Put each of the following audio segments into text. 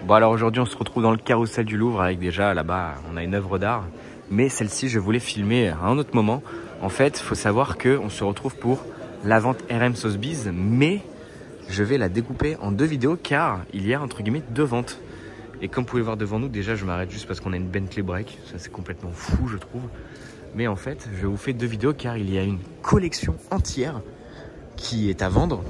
Bon alors aujourd'hui on se retrouve dans le carrousel du Louvre avec déjà là-bas on a une œuvre d'art. Mais celle-ci je voulais filmer à un autre moment. En fait il faut savoir qu'on se retrouve pour la vente RM Sotheby's. Mais je vais la découper en 2 vidéos car il y a entre guillemets 2 ventes. Et comme vous pouvez voir devant nous, déjà je m'arrête juste parce qu'on a une Bentley Break. Ça c'est complètement fou je trouve. Mais en fait je vous fais 2 vidéos car il y a une collection entière qui est à vendre.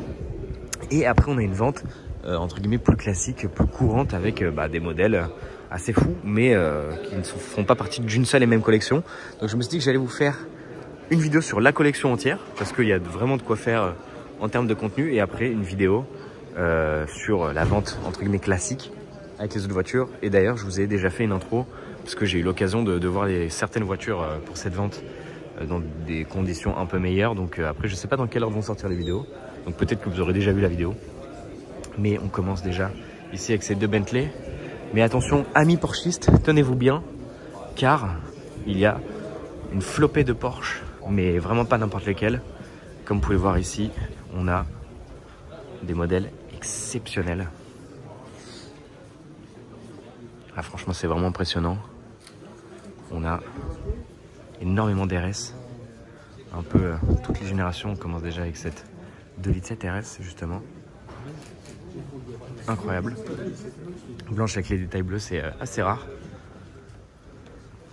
Et après on a une vente entre guillemets plus classique, plus courante avec des modèles assez fous mais qui ne font pas partie d'une seule et même collection. Donc je me suis dit que j'allais vous faire une vidéo sur la collection entière parce qu'il y a vraiment de quoi faire en termes de contenu, et après une vidéo sur la vente entre guillemets classique avec les autres voitures. Et d'ailleurs je vous ai déjà fait une intro parce que j'ai eu l'occasion de voir certaines voitures pour cette vente dans des conditions un peu meilleures. Donc après je sais pas dans quelle heure vont sortir les vidéos, donc peut-être que vous aurez déjà vu la vidéo. Mais on commence déjà ici avec ces 2 Bentley. Mais attention, amis Porschistes, tenez-vous bien, car il y a une flopée de Porsche, mais vraiment pas n'importe lesquels. Comme vous pouvez voir ici, on a des modèles exceptionnels. Ah, franchement, c'est vraiment impressionnant. On a énormément d'RS. Un peu toutes les générations. On commence déjà avec cette 2,7 litres RS, justement. Incroyable. Blanche avec les détails bleus, c'est assez rare.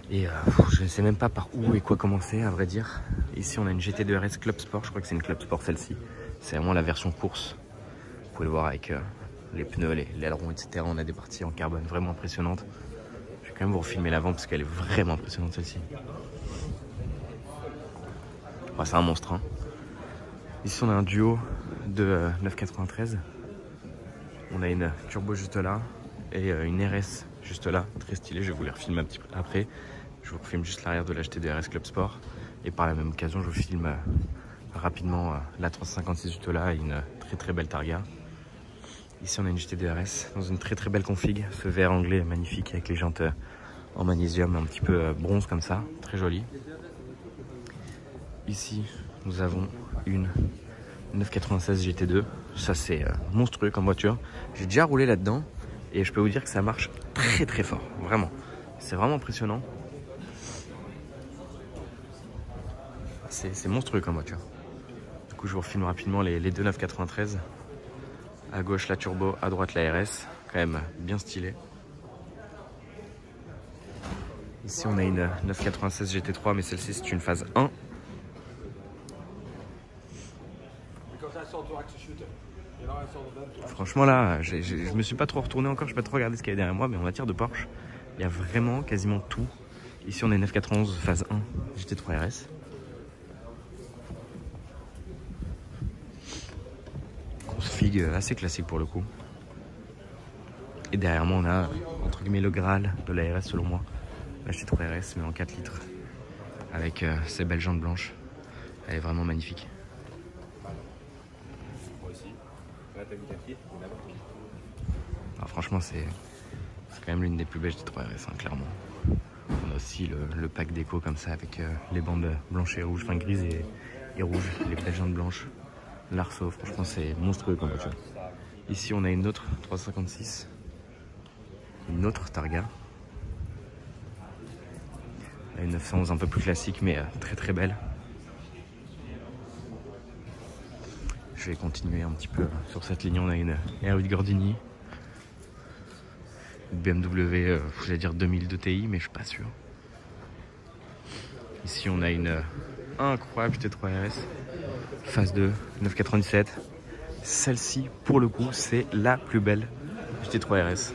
Et je ne sais même pas par où et quoi commencer, à vrai dire. Ici on a une GT2 RS Club Sport, je crois que c'est une Club Sport celle-ci. C'est vraiment la version course. Vous pouvez le voir avec les pneus, les ailerons, etc. On a des parties en carbone vraiment impressionnantes. Je vais quand même vous refilmer l'avant parce qu'elle est vraiment impressionnante celle-ci. Enfin, c'est un monstre, hein. Ici on a un duo de 993. On a une turbo juste là et une RS juste là, très stylée. Je vais vous les refilmer un petit peu après. Je vous refilme juste l'arrière de la GT2 RS Club Sport. Et par la même occasion, je vous filme rapidement la 356 juste là et une très belle Targa. Ici, on a une GT2 RS dans une très belle config. Ce vert anglais magnifique avec les jantes en magnésium, un petit peu bronze comme ça, très joli. Ici, nous avons une 996 GT2. Ça c'est monstrueux comme voiture. J'ai déjà roulé là-dedans et je peux vous dire que ça marche très fort, vraiment. C'est vraiment impressionnant. C'est monstrueux comme voiture. Du coup je vous refilme rapidement les 2 993. À gauche la turbo, à droite la RS. Quand même bien stylé. Ici on a une 996 GT3 mais celle-ci c'est une phase 1. Franchement là, je me suis pas trop retourné encore, je n'ai pas trop regardé ce qu'il y avait derrière moi, mais en matière de Porsche, il y a vraiment quasiment tout. Ici on a une 991 phase 1 GT3 RS. Config assez classique pour le coup. Et derrière moi on a entre guillemets le Graal de la RS selon moi. La GT3 RS mais en 4 litres. Avec ces belles jantes blanches. Elle est vraiment magnifique. Alors franchement c'est quand même l'une des plus belles GT3 RS, hein, clairement. On a aussi le pack déco comme ça avec les bandes blanches et rouges, enfin grises et rouges, les belles jantes blanches, l'arceau, franchement c'est monstrueux comme voiture. Ici on a une autre 356, une autre Targa, une 911 un peu plus classique mais très belle. Je vais continuer un petit peu sur cette ligne. On a une R8 Gordini, une BMW, j'allais dire 2002 Ti, mais je suis pas sûr. Ici, on a une incroyable GT3 RS, phase 2, 997. Celle-ci, pour le coup, c'est la plus belle GT3 RS.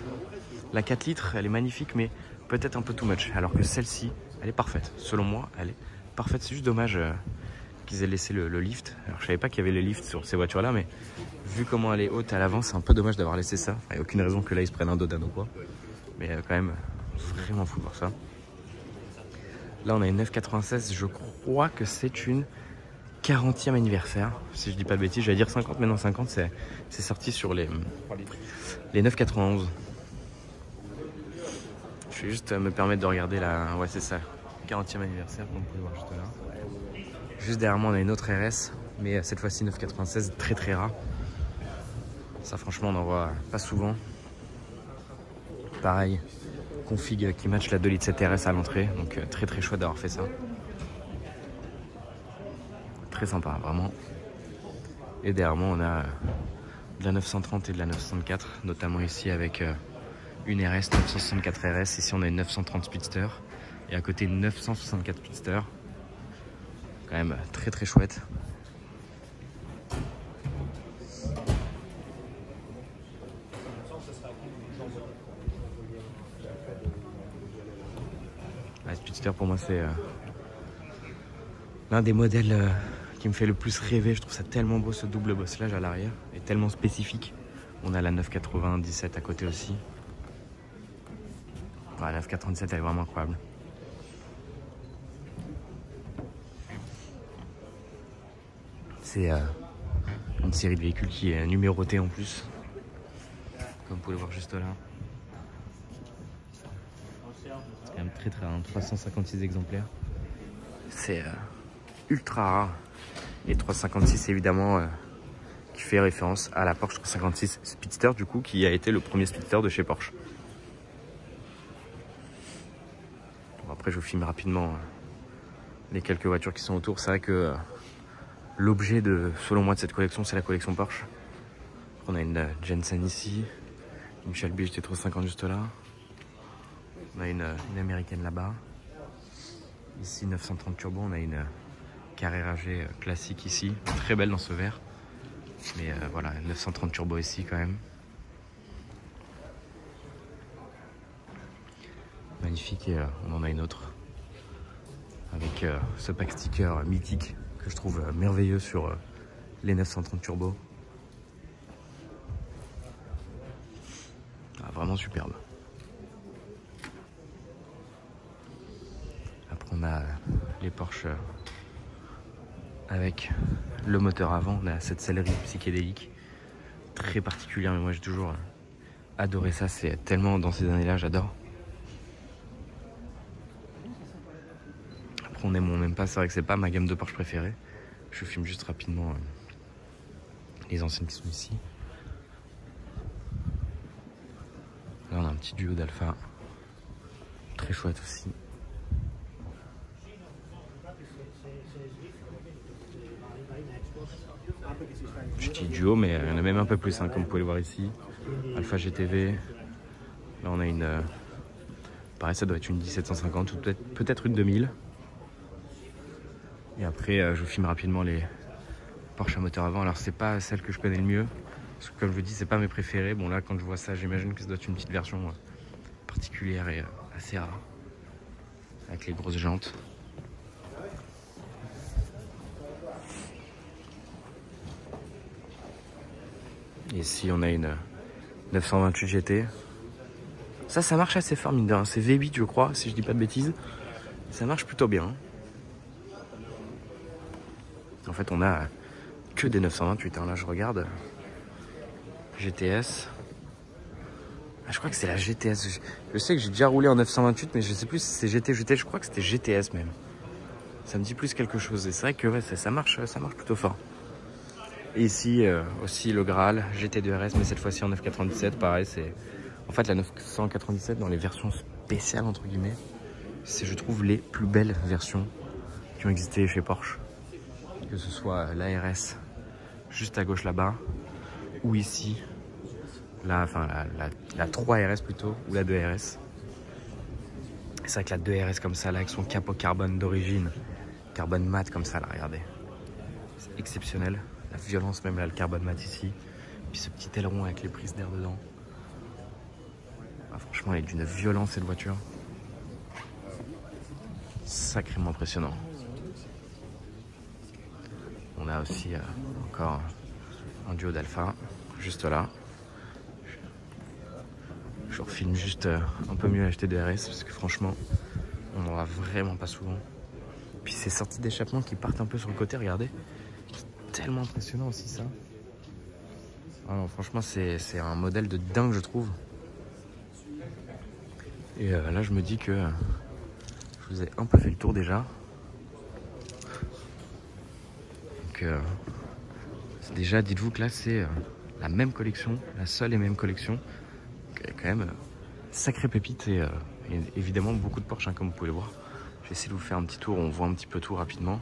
La 4 litres, elle est magnifique, mais peut-être un peu too much. Alors que celle-ci, elle est parfaite. Selon moi, elle est parfaite. C'est juste dommage qu'ils aient laissé le lift. Alors je savais pas qu'il y avait les lifts sur ces voitures là, mais vu comment elle est haute à l'avant, c'est un peu dommage d'avoir laissé ça. Il n'y a aucune raison que là ils se prennent un Dodano quoi. Mais quand même vraiment fou de voir ça. Là on a une 996, je crois que c'est une 40e anniversaire, si je dis pas de bêtises. J'allais dire 50, mais non 50 c'est sorti sur les 991. Je vais juste me permettre de regarder la... Ouais c'est ça, 40e anniversaire, comme vous pouvez voir juste là. Juste derrière moi on a une autre RS, mais cette fois-ci 996, très rare. Ça franchement on n'en voit pas souvent. 996 GT3 RS, 40e anniversaire, 996, très rare. Ça franchement on n'en voit pas souvent. 996 GT3 RS, 40e anniversaire, 996, très rare. Ça franchement on n'en voit pas souvent. 996 GT3 RS, 40e anniversaire, 996, très rare. Ça franchement on n'en voit pas souvent. pareil, config qui match la 2 litres 7 RS à l'entrée. Donc très très chouette d'avoir fait ça. Très sympa, vraiment. Et derrière moi, on a de la 930 et de la 964, notamment ici avec une RS 964 RS. Ici, on a une 930 Speedster et à côté une 964 Speedster. Quand même très très chouette. La Speedster pour moi c'est l'un des modèles qui me fait le plus rêver. Je trouve ça tellement beau, ce double bosselage à l'arrière et tellement spécifique. On a la 997 à côté aussi. La 997 elle est vraiment incroyable. C'est une série de véhicules qui est numérotée en plus, comme vous pouvez le voir juste là. C'est quand même très très rare, 356 exemplaires. C'est ultra rare. Et 356 évidemment qui fait référence à la Porsche 356 Speedster du coup, qui a été le premier Speedster de chez Porsche. Bon, après je vous filme rapidement les quelques voitures qui sont autour. C'est vrai que l'objet selon moi de cette collection, c'est la collection Porsche. On a une Jensen ici, une Shelby GT350 juste là. On a une américaine là-bas. Ici 930 Turbo, on a une Carrera G classique ici, très belle dans ce vert. Mais voilà, 930 Turbo ici quand même. Magnifique, et on en a une autre avec ce pack sticker mythique que je trouve merveilleux sur les 930 Turbo. Ah, vraiment superbe. Après on a les Porsche avec le moteur avant. On a cette sellerie psychédélique très particulière, mais moi j'ai toujours adoré ça. C'est tellement dans ces années-là, j'adore. Après on aime ou on n'aime pas, c'est vrai que c'est pas ma gamme de Porsche préférée. Je filme juste rapidement les anciennes qui sont ici. Là on a un petit duo d'Alpha, très chouette aussi. Petit duo, mais il y en a même un peu plus, hein, comme vous pouvez le voir ici. Alpha GTV. Là on a une... pareil, ça doit être une 1750 ou peut-être une 2000. Et après je vous filme rapidement les Porsche à moteur avant. Alors c'est pas celle que je connais le mieux, parce que comme je vous dis, c'est pas mes préférés. Bon là quand je vois ça, j'imagine que ça doit être une petite version particulière et assez rare, avec les grosses jantes. Et ici on a une 928 GT. Ça marche assez fort mine de rien. C'est V8 je crois, si je dis pas de bêtises. Ça marche plutôt bien. En fait on a que des 928, hein. Là je regarde. GTS. Ah, je crois que c'est la GTS. Je sais que j'ai déjà roulé en 928, mais je sais plus si c'est GT. Je crois que c'était GTS même. Ça me dit plus quelque chose. Et c'est vrai que ouais, ça marche plutôt fort. Et ici aussi le Graal GT2 RS, mais cette fois-ci en 997. Pareil, c'est en fait la 997 dans les versions spéciales entre guillemets. C'est, je trouve, les plus belles versions qui ont existé chez Porsche. Que ce soit la RS juste à gauche là-bas, ou ici, la 3 RS plutôt, ou la 2 RS. C'est vrai que la 2 RS comme ça, là, avec son capot carbone d'origine, carbone mat comme ça, là, regardez. C'est exceptionnel. La violence même, là, le carbone mat ici. Puis ce petit aileron avec les prises d'air dedans. Ah, franchement, elle est d'une violence, cette voiture. Sacrément impressionnant. On a aussi encore un duo d'Alpha, juste là. Je refilme juste un peu mieux acheter de RS, parce que franchement, on n'en a vraiment pas souvent. Puis ces sorties d'échappement qui partent un peu sur le côté, regardez. Tellement impressionnant aussi ça. Alors, franchement, c'est un modèle de dingue, je trouve. Et là, je me dis que je vous ai un peu fait le tour déjà. Donc, déjà, dites-vous que là, c'est la même collection, la seule et même collection. Donc, quand même sacrée pépite et évidemment beaucoup de Porsche, hein, comme vous pouvez le voir. Je vais essayer de vous faire un petit tour, on voit un petit peu tout rapidement.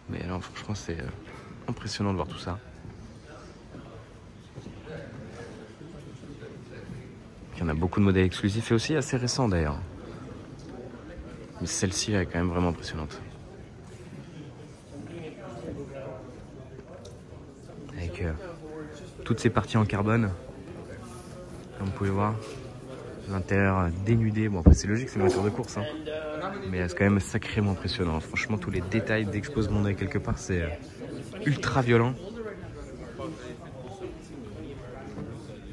Mais non, franchement, c'est impressionnant de voir tout ça. Il y en a beaucoup de modèles exclusifs et aussi assez récents d'ailleurs. Mais celle-ci est quand même vraiment impressionnante. Avec toutes ces parties en carbone, comme vous pouvez voir. L'intérieur dénudé. Bon, après, c'est logique, c'est une voiture de course. Hein. Mais c'est quand même sacrément impressionnant. Franchement, tous les détails d'Expose Mondial quelque part, c'est ultra violent.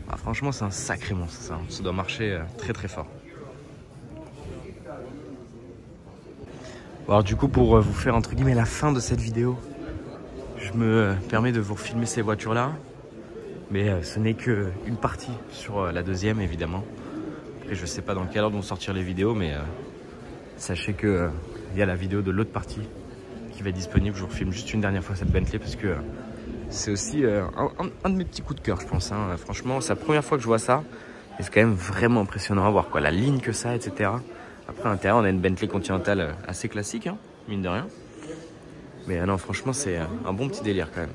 Ah, franchement, c'est un sacré monstre, ça. Ça doit marcher très très fort. Bon, alors du coup, pour vous faire entre guillemets la fin de cette vidéo, je me permets de vous filmer ces voitures-là. Mais ce n'est qu'une partie sur la deuxième, évidemment. Après, je sais pas dans quelle ordre vont sortir les vidéos, mais sachez que il y a la vidéo de l'autre partie qui va être disponible. Je vous refilme juste une dernière fois cette Bentley parce que c'est aussi un de mes petits coups de cœur, je pense. Hein. Franchement, c'est la première fois que je vois ça. Et c'est quand même vraiment impressionnant à voir, quoi. La ligne que ça a, etc. Après, à l'intérieur, on a une Bentley Continental assez classique, hein, mine de rien. Mais non, franchement, c'est un bon petit délire quand même.